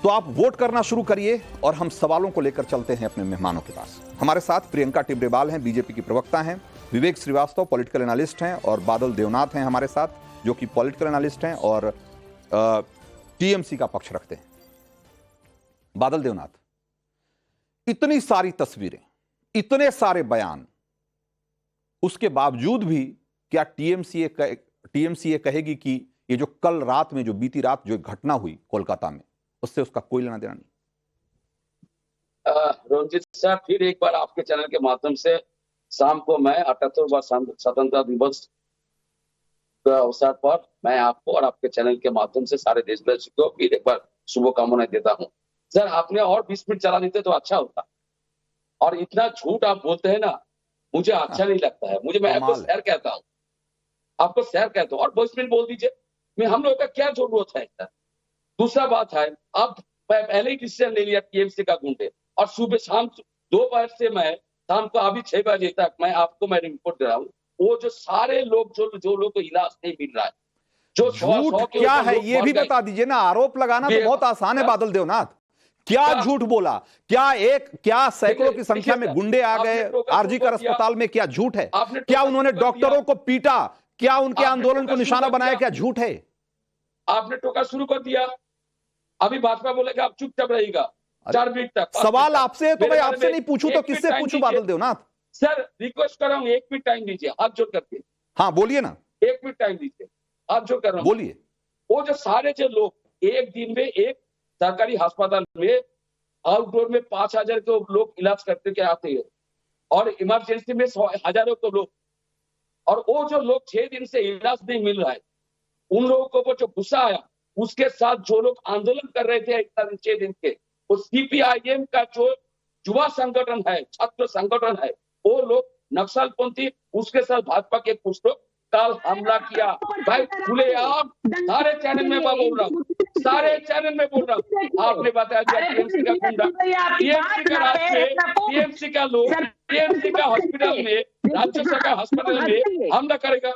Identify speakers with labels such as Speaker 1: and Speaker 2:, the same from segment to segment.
Speaker 1: तो आप वोट करना शुरू करिए और हम सवालों को लेकर चलते हैं अपने मेहमानों के पास। हमारे साथ प्रियंका टिब्रेवाल हैं, बीजेपी की प्रवक्ता हैं, विवेक श्रीवास्तव पॉलिटिकल एनालिस्ट हैं और बादल देवनाथ हैं हमारे साथ, जो कि पॉलिटिकल एनालिस्ट हैं और टीएमसी का पक्ष रखते हैं। बादल देवनाथ, इतनी सारी तस्वीरें, इतने सारे बयान, उसके बावजूद भी क्या टीएमसी ये कहेगी कि ये जो कल रात में, जो बीती रात जो घटना हुई कोलकाता में, उससे उसका कोई लेना देना नहीं?
Speaker 2: रंजीत सर, फिर एक बार आपके चैनल के माध्यम से शाम को मैं 78वां स्वतंत्रता दिवस के अवसर पर मैं आपको और आपके चैनल के माध्यम से सारे देशवासियों को फिर एक बार शुभकामनाएं देता हूं। सर, आपने और 20 मिनट चला देते तो अच्छा होता। और इतना झूठ आप बोलते हैं ना, मुझे अच्छा नहीं लगता है। मैं आपको शहर कहता हूँ, आपको शहर कहता हूँ और 20 मिनट बोल दीजिए। मैं हम लोगों का क्या जरूरत है? दूसरा बात है, अब पहले ही डिसीजन ले लिया टीएमसी का गुंडे, और सुबह शाम दोपहर से मैं शाम को अभी 6 बजे तक मैं रिपोर्ट दे रहा हूँ। वो जो सारे लोग जो लोग को इलाज नहीं मिल रहा है, जो
Speaker 1: झूठ क्या है ये भी बता दीजिए ना। आरोप लगाना तो बहुत आसान है बादल देवनाथ, क्या झूठ बोला? क्या सैकड़ों की संख्या में गुंडे आ गए आरजी कर अस्पताल में? क्या झूठ है? क्या उन्होंने डॉक्टरों को पीटा? क्या उनके आंदोलन को निशाना बनाया? क्या झूठ है?
Speaker 2: आपने टोका शुरू कर दिया। अभी भाजपा बोलेगा आप चुपचाप रहेगा 4 मिनट तक।
Speaker 1: सवाल आपसे है तो भाई आपसे नहीं पूछूं तो किससे पूछूं बादल देवनाथ?
Speaker 2: सर, रिक्वेस्ट कर रहा हूं, 1 मिनट टाइम दीजिए, हाथ जोड़ करके।
Speaker 1: हाँ बोलिए ना,
Speaker 2: 1 मिनट टाइम दीजिए, हाथ जोड़ कर रहा हूं।
Speaker 1: बोलिए।
Speaker 2: वो जो सारे जो लोग एक दिन में एक सरकारी अस्पताल में आउटडोर में 5000 के लोग इलाज करते के आते हैं, और इमरजेंसी में हजारों के लोग, और वो जो लोग 6 दिन से इलाज नहीं मिल रहा है, उन लोगों को वो जो गुस्सा आया, उसके साथ जो लोग आंदोलन कर रहे थे 6 दिन के, वो सीपीआईएम का जो युवा संगठन है, छात्र संगठन है, वो लोग नक्सलपंथी, उसके साथ भाजपा के कुछ लोग कल हमला किया। भाई खुलेआम सारे चैनल में मैं बोल रहा हूँ, सारे चैनल में बोल रहा हूँ। आपने बताया टीएमसी का गुंडा, टीएमसी का राज में, टीएमसी का लोग टीएमसी का हॉस्पिटल में, राज्य सरकार अस्पताल में हमला करेगा?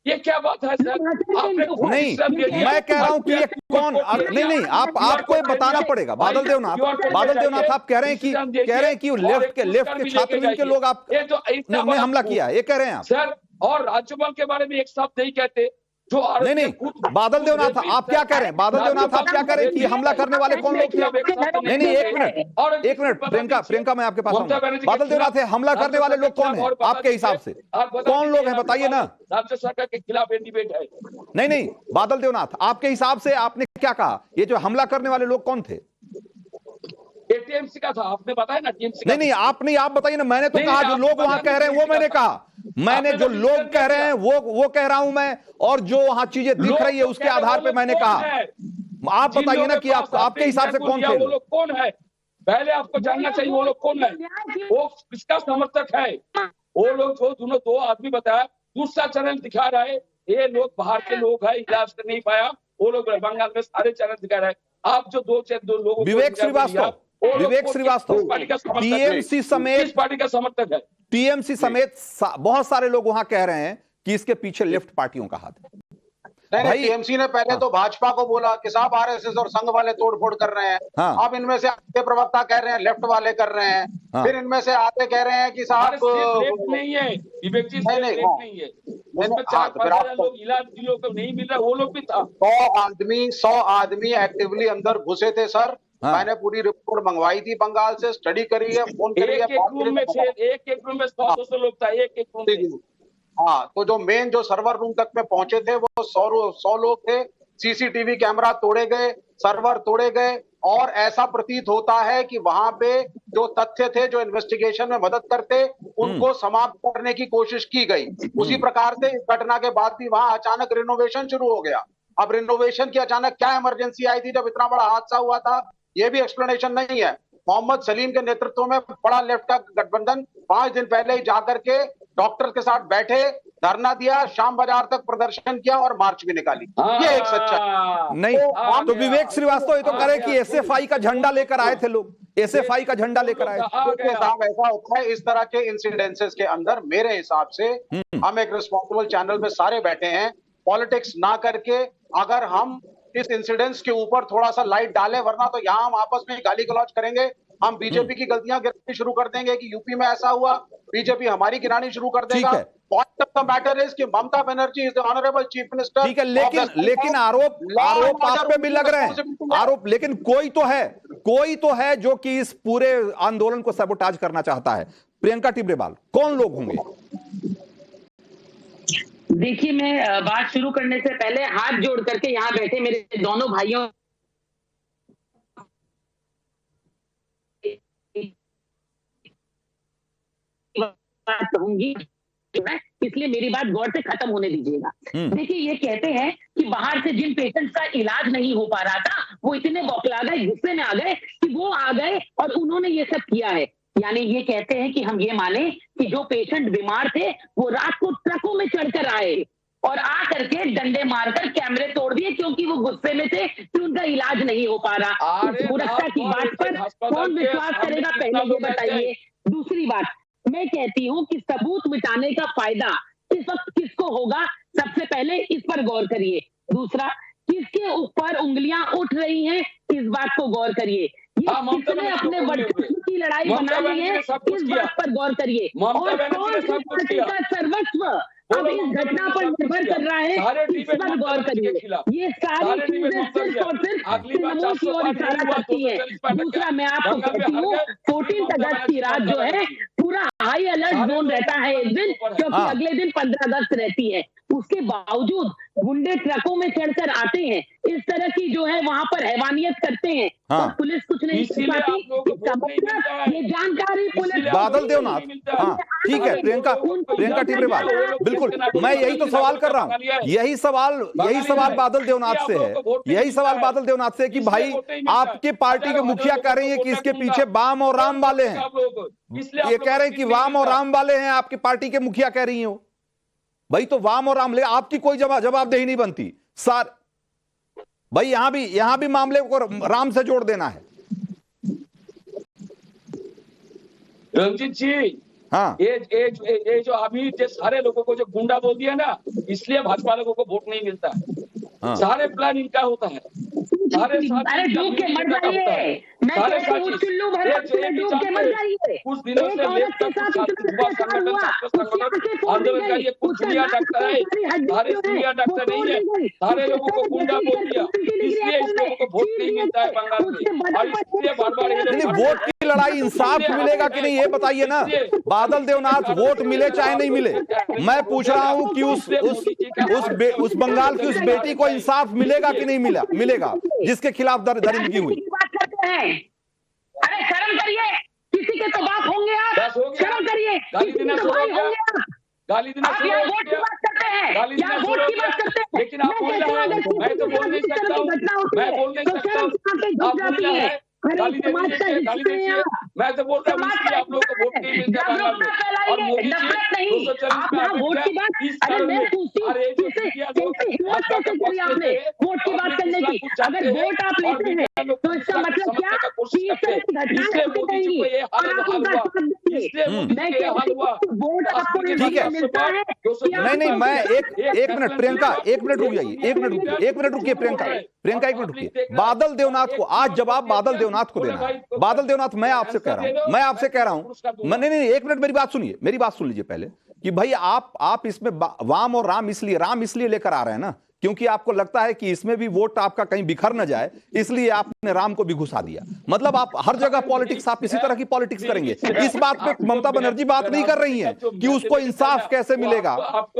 Speaker 2: ये क्या बात है सर? आपने
Speaker 1: नहीं, मैं कह रहा हूं कि ये कौन? नहीं, आपको ये बताना पड़ेगा बादल देवनाथ। आप कह रहे हैं कि लेफ्ट के छात्र विंग के लोग आप ने हमला किया, ये कह रहे हैं आप
Speaker 2: सर? और राज्यपाल के बारे में एक शब्द नहीं कहते जो
Speaker 1: नहीं, बादल देवनाथ आप क्या कह रहे हैं? बादल देवनाथ आप क्या कह रहे हैं कि हमला करने वाले कौन लोग थे? नहीं, एक मिनट प्रियंका मैं आपके पास आऊंगा। बादल देवनाथ है, हमला करने वाले लोग कौन है आपके हिसाब से? कौन लोग हैं बताइए ना।
Speaker 2: राज्य सरकार के खिलाफ ये डिबेट है।
Speaker 1: नहीं, बादल देवनाथ आपके हिसाब से आपने क्या कहा? ये जो हमला करने वाले लोग कौन थे?
Speaker 2: टीएमसी का था, आपने बताया ना टीएमसी
Speaker 1: का। नहीं, आप बताइए ना। मैंने तो कहा जो लोग वहां कह रहे हैं वो मैंने कहा। मैंने जो लोग कह रहे हैं वो कह रहा हूं मैं, और जो वहां चीजें दिख रही है उसके आधार पे मैंने कहा। आप बताइए ना कि आपके हिसाब से कौन थे?
Speaker 2: वो लोग कौन है? पहले आपको जानना चाहिए वो लोग कौन है, वो किसका समर्थक है। वो लोग जो दोनों 2 आदमी बताया, दूसरा चैनल दिखा रहा है ये लोग बाहर के लोग हैं, इलाज कर नहीं पाया, वो लोग बंगाल में सारे चैनल दिखा रहे हैं। आप जो दो लोगों,
Speaker 1: विवेक श्रीवास्तव टीएमसी समेत,
Speaker 2: किस पार्टी का समर्थक है?
Speaker 1: टीएमसी समेत बहुत सारे लोग वहां कह रहे हैं कि इसके पीछे लेफ्ट पार्टियों का हाथ है।
Speaker 3: नहीं, टीएमसी ने पहले तो भाजपा को बोला कि साहब आरएसएस और संघ वाले तोड़फोड़ कर रहे हैं। अब इनमें से आधे प्रवक्ता कह रहे हैं लेफ्ट वाले कर रहे हैं। फिर इनमें से आधे कह रहे हैं कि साहब
Speaker 2: लेफ्ट नहीं है, विवेक जी नहीं है। उसमें 4-5 लोग इलाज जिलों को नहीं मिल रहा, वो लोग भी था।
Speaker 3: 100 आदमी एक्टिवली अंदर घुसे थे सर। मैंने पूरी रिपोर्ट मंगवाई थी बंगाल से, स्टडी करी है, फोन करी है।
Speaker 2: एक रूम में 100-200 लोग था, एक रूम में।
Speaker 3: हाँ, तो जो मेन जो सर्वर रूम तक में पहुंचे थे वो 100 लोग थे। सीसीटीवी कैमरा तोड़े गए, सर्वर तोड़े गए, और ऐसा प्रतीत होता है कि वहां पे जो तथ्य थे जो इन्वेस्टिगेशन में मदद करते, उनको समाप्त करने की कोशिश की गई। उसी प्रकार से इस घटना के बाद भी वहां अचानक रिनोवेशन शुरू हो गया। अब रिनोवेशन की अचानक क्या इमरजेंसी आई थी जब इतना बड़ा हादसा हुआ था, ये भी एक्सप्लेनेशन नहीं है। मोहम्मद सलीम के नेतृत्व में बड़ा लेफ्ट का गठबंधन 5 दिन पहले ही जाकर के डॉक्टर के साथ बैठे, धरना दिया, शाम बाजार तक प्रदर्शन किया और मार्च भी निकाली। ये एक सच्चाई
Speaker 1: नहीं। तो विवेक श्रीवास्तव ये तो कह रहे कि एसएफआई का झंडा लेकर आए थे लोग, एसएफआई का झंडा लेकर आए थे।
Speaker 3: साहब ऐसा होता है इस तरह के इंसिडेंसेस के अंदर, मेरे हिसाब से हम एक रिस्पॉन्सिबल चैनल में सारे बैठे हैं, पॉलिटिक्स ना करके अगर हम इस इंसिडेंट्स के ऊपर थोड़ा सा लाइट डालें, वरना तो यहाँ हम आपस में गाली गलौज करेंगे, हम बीजेपी की गलतियां गिनानी शुरू कर देंगे कि यूपी में ऐसा हुआ, बीजेपी हमारी गिनानी शुरू कर देगा।
Speaker 1: ठीक है।
Speaker 3: Point of the matter is कि Mamata Banerjee is the honourable chief minister.
Speaker 1: ठीक है, लेकिन आरोप आप पे भी लग रहे हैं, आरोप, लेकिन कोई तो है जो कि इस पूरे आंदोलन को सबोटाज करना चाहता है। प्रियंका टिब्रेबाल, कौन लोग होंगे?
Speaker 4: देखिए, मैं बात शुरू करने से पहले हाथ जोड़ करके यहाँ बैठे मेरे दोनों भाइयों कहूंगी, इसलिए मेरी बात गौर से खत्म होने दीजिएगा। देखिए, ये कहते हैं कि बाहर से जिन पेशेंट का इलाज नहीं हो पा रहा था, वो इतने बौखला गए, गुस्से में आ गए कि वो आ गए और उन्होंने ये सब किया है। यानी ये कहते हैं कि हम ये माने कि जो पेशेंट बीमार थे वो रात को ट्रकों में चढ़कर आए और आ करके डंडे मारकर कैमरे तोड़ दिए, क्योंकि वो गुस्से में थे कि उनका इलाज नहीं हो पा रहा। इस मूर्खता की बात पर कौन विश्वास करेगा, पहले ये बताइए। दूसरी बात, मैं कहती हूँ कि सबूत मिटाने का फायदा इस वक्त किसको होगा, सबसे पहले इस पर गौर करिए। दूसरा, किसके ऊपर उंगलियां उठ रही हैं, इस बात को गौर करिए। ये किसने अपने वर्चस्व की लड़ाई बना ली है, इस बात पर गौर करिए। और कौन सी पार्टी का सर्वस्व अब इस घटना पर निर्भर कर रहा है, इस पर गौर करिए। ये सारी चीजें सिर्फ और सिर्फ तृणमूल की ओर इशारा करती है। दूसरा, मैं आपको कहती हूँ 14 अगस्त की रात जो है पूरा हाई अलर्ट जोन रहता है एक दिन, क्योंकि अगले दिन 15 अगस्त रहती है। उसके बावजूद गुंडे ट्रकों में चढ़कर आते हैं, इस तरह की जो है वहां पर हैवानियत करते हैं, तो पुलिस कुछ नहीं कर पाती। ये जानकारी पुलिस
Speaker 1: बादल देवनाथ, हाँ ठीक है, प्रियंका टिब्रेबाल, बिल्कुल, मैं यही तो सवाल कर रहा हूँ, यही सवाल बादल देवनाथ से है, यही सवाल बादल देवनाथ से कि भाई आपके पार्टी के मुखिया कह रही है कि इसके पीछे वाम और राम वाले हैं, ये कह रहे हैं कि वाम और राम वाले हैं, आपकी पार्टी के मुखिया कह रही हो। भाई तो वाम और राम ले, आपकी कोई जवाबदेही नहीं बनती सर। भाई यहां भी मामले को राम से जोड़ देना है।
Speaker 2: रंजीत जी,
Speaker 1: हाँ,
Speaker 2: ये जो अभी जो सारे लोगों को जो गुंडा बोल दिया ना, इसलिए भाजपा लोगों को वोट नहीं मिलता है।
Speaker 1: हाँ।
Speaker 2: सारे प्लान इनका होता है, सारे
Speaker 4: अरे डूब के मर जाइए, मैं कहती हूँ चुल्लू भर डूब के मर जाइए।
Speaker 2: कुछ दिनों से आंदोलन का ये कुछ दुनिया डॉक्टर है, सारे दुनिया डॉक्टर नहीं है, सारे लोगों को गुंडा बोल दिया, इसलिए इस लोगों को वोट नहीं मिलता है बंगाल में। और इसलिए बार-बार
Speaker 1: वोट की लड़ाई इंसाफ मिलेगा कि नहीं ये बताइए ना बादल देवनाथ। वोट मिले चाहे नहीं मिले, मैं पूछ रहा हूं कि उस बंगाल की उस बेटी को इंसाफ मिलेगा कि नहीं मिलेगा जिसके खिलाफ दरिंदगी हुई।
Speaker 4: अरे शर्म करिए, किसी के तो बाप होंगे आप, शर्म करिए, किसी के तो भाई होंगे आप।
Speaker 2: गाली देना
Speaker 4: आप यहाँ वोट की बात करते हैं, यहाँ वोट की बात करते हैं,
Speaker 2: लेकिन आप बोल रहे हैं, मैं तो बोल नहीं सकता हूँ, मैं बोल नहीं सकता हूँ, आप बोल रहे हैं गाली दीजिए, मैं तो बोल रहा हूँ इसलिए आप लोगों को वोट नहीं मिलता बंगाल में। और मोदी जी 240 में आगे इस कारण में अरे जो मीडिया लोग भाजपा का पक्ष लेते हैं,
Speaker 4: वोट की बात करने की, अगर वोट आप लेते हैं तो इसका मतलब क्या,
Speaker 2: इसलिए मोदी जी को ये हाल हुआ, इसलिए मोदी को ये हाल हुआ।
Speaker 4: वोट आपको
Speaker 1: ठीक है, नहीं मैं एक मिनट प्रियंका, एक मिनट रुक जाइए, एक मिनट रुकिए प्रियंका, एक मिनट रुकिए। बादल देवनाथ को आज जवाब बादल देवनाथ को देना है। बादल देवनाथ, मैं आपसे कह रहा हूं, नहीं एक मिनट मेरी बात सुनिए, मेरी बात सुन लीजिए पहले कि भाई आप इसमें वाम और राम इसलिए लेकर आ रहे हैं ना क्योंकि आपको लगता है कि इसमें भी वोट आपका कहीं बिखर न जाए, इसलिए आपने राम को भी घुसा दिया। मतलब आप हर जगह पॉलिटिक्स, आप इसी तरह की पॉलिटिक्स करेंगे। इस बात पे ममता बनर्जी बात नहीं कर रही हैं कि उसको इंसाफ कैसे मिलेगा,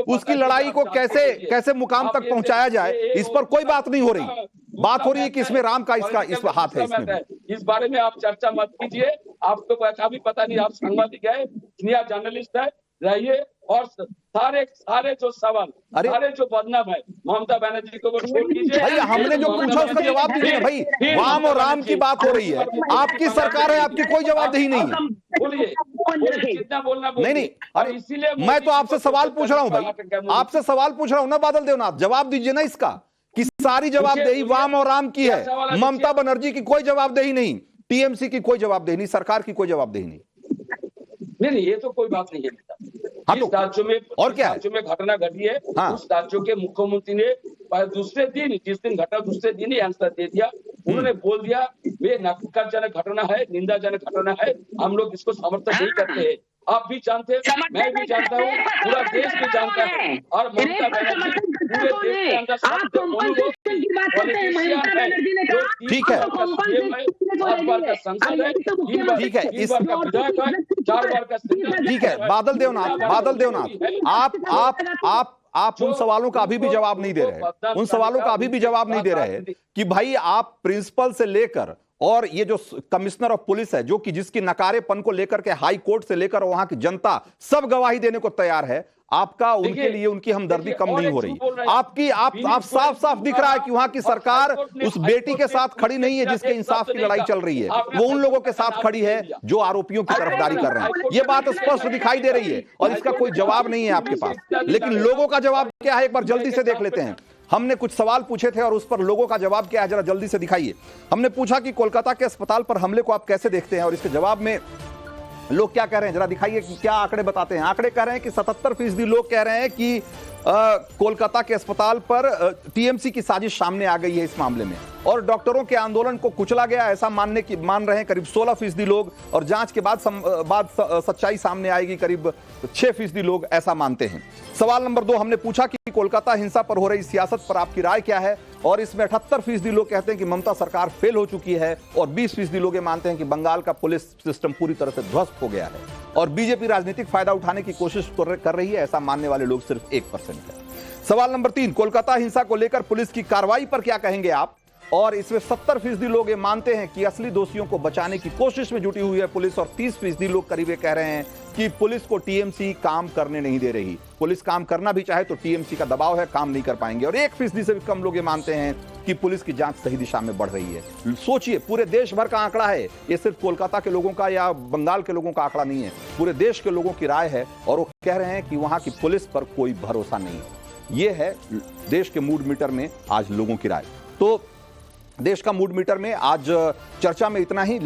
Speaker 1: उसकी लड़ाई को कैसे मुकाम तक पहुंचाया जाए, इस पर कोई बात नहीं हो रही। बात हो रही है कि इसमें राम का इस हाथ है इसमें।
Speaker 2: इस बारे में आप चर्चा मत कीजिए, आपको काफी पता नहीं, आप सांबादिक है, सीनियर जर्नलिस्ट है, रहिए। और सारे जो सवाल, सारे जो बदनाम है ममता बनर्जी को छोड़ दीजिए।
Speaker 1: भाई हमने जो पूछा उसका जवाब दीजिए भाई। वाम और राम की बात हो रही है, आपकी सरकार है, आपकी कोई जवाबदेही नहीं है।
Speaker 2: बोलिए, जितना बोलना
Speaker 1: नहीं, अरे इसीलिए मैं तो आपसे सवाल पूछ रहा हूं भाई, आपसे सवाल पूछ रहा हूं ना बादल देवनाथ, जवाब दीजिए ना इसका कि सारी जवाबदेही वाम और राम की है, ममता बनर्जी की कोई जवाबदेही नहीं, टीएमसी की कोई जवाबदेही नहीं, सरकार की कोई जवाबदेही नहीं।
Speaker 2: नहीं, ये तो कोई बात नहीं है।
Speaker 1: हाँ,
Speaker 2: जिस राज्यों में
Speaker 1: और क्या
Speaker 2: राज्यों में घटना घटी है,
Speaker 1: हाँ,
Speaker 2: उस राज्यों के मुख्यमंत्री ने पर दूसरे दिन, जिस दिन घटना दूसरे दिन ही आंसर दे दिया। उन्होंने बोल दिया ये नकाराजनक घटना है, निंदाजनक घटना है, हम लोग इसको समर्थन नहीं करते हैं। आप भी जानते हैं, मैं भी जानता हूँ, पूरा देश भी जानता है। और ममता बनर्जी पूरे देश के अंदर सबसे
Speaker 1: ठीक है,
Speaker 2: सांसद है, 3 बार
Speaker 1: ठीक है,
Speaker 2: का विधायक है, 4 बार का
Speaker 1: ठीक है। बादल देवनाथ, आप उन सवालों का अभी भी जवाब नहीं दे रहे, उन सवालों का अभी भी जवाब नहीं दे रहे कि भाई आप प्रिंसिपल से लेकर और ये जो कमिश्नर ऑफ पुलिस है, जो कि जिसकी नकारेपन को लेकर के हाई कोर्ट से लेकर वहां की जनता सब गवाही देने को तैयार है, आपका उनके लिए उनकी हमदर्दी कम नहीं हो रही। आप साफ साफ दिख रहा है कि वहां की सरकार उस बेटी के साथ खड़ी नहीं है जिसके इंसाफ की लड़ाई चल रही है, वो उन लोगों के साथ खड़ी है जो आरोपियों की तरफदारी कर रहे हैं। ये बात स्पष्ट दिखाई दे रही है और इसका कोई जवाब नहीं है आपके पास। लेकिन लोगों का जवाब क्या है, एक बार जल्दी से देख लेते हैं। हमने कुछ सवाल पूछे थे और उस पर लोगों का जवाब क्या है, जरा जल्दी से दिखाइए। हमने पूछा कि कोलकाता के अस्पताल पर हमले को आप कैसे देखते हैं, और इसके जवाब में लोग क्या कह रहे हैं, जरा दिखाइए कि क्या आंकड़े बताते हैं। आंकड़े कह रहे हैं कि 77% लोग कह रहे हैं कि कोलकाता के अस्पताल पर टीएमसी की साजिश सामने आ गई है इस मामले में, और डॉक्टरों के आंदोलन को कुचला गया ऐसा मान रहे हैं करीब 16% लोग, और जांच के बाद सच्चाई सामने आएगी करीब 6% लोग ऐसा मानते हैं। सवाल नंबर 2 हमने पूछा कि कोलकाता हिंसा पर हो रही सियासत पर आपकी राय क्या है, और इसमें 78% लोग कहते हैं कि ममता सरकार फेल हो चुकी है, और 20% लोग ये मानते हैं कि बंगाल का पुलिस सिस्टम पूरी तरह से ध्वस्त हो गया है, और बीजेपी राजनीतिक फायदा उठाने की कोशिश कर रही है, ऐसा मानने वाले लोग सिर्फ 1% है। सवाल नंबर 3 कोलकाता हिंसा को लेकर पुलिस की कार्रवाई पर क्या कहेंगे आप, और इसमें 70% लोग ये मानते हैं कि असली दोषियों को बचाने की कोशिश में जुटी हुई है पुलिस, और 30% लोग करीब ये कह रहे हैं कि पुलिस को टीएमसी काम करने नहीं दे रही। पुलिस काम करना भी चाहे तो टीएमसी का दबाव है, काम नहीं कर पाएंगे, और 1% से भी कम लोग ये मानते हैं कि पुलिस की जांच सही दिशा में बढ़ रही है। सोचिए, पूरे देश भर का आंकड़ा है ये, सिर्फ कोलकाता के लोगों का या बंगाल के लोगों का आंकड़ा नहीं है, पूरे देश के लोगों की राय है, और वो कह रहे हैं कि वहां की पुलिस पर कोई भरोसा नहीं है। ये है देश के मूड मीटर में आज लोगों की राय। तो देश का मूड मीटर में आज चर्चा में इतना ही।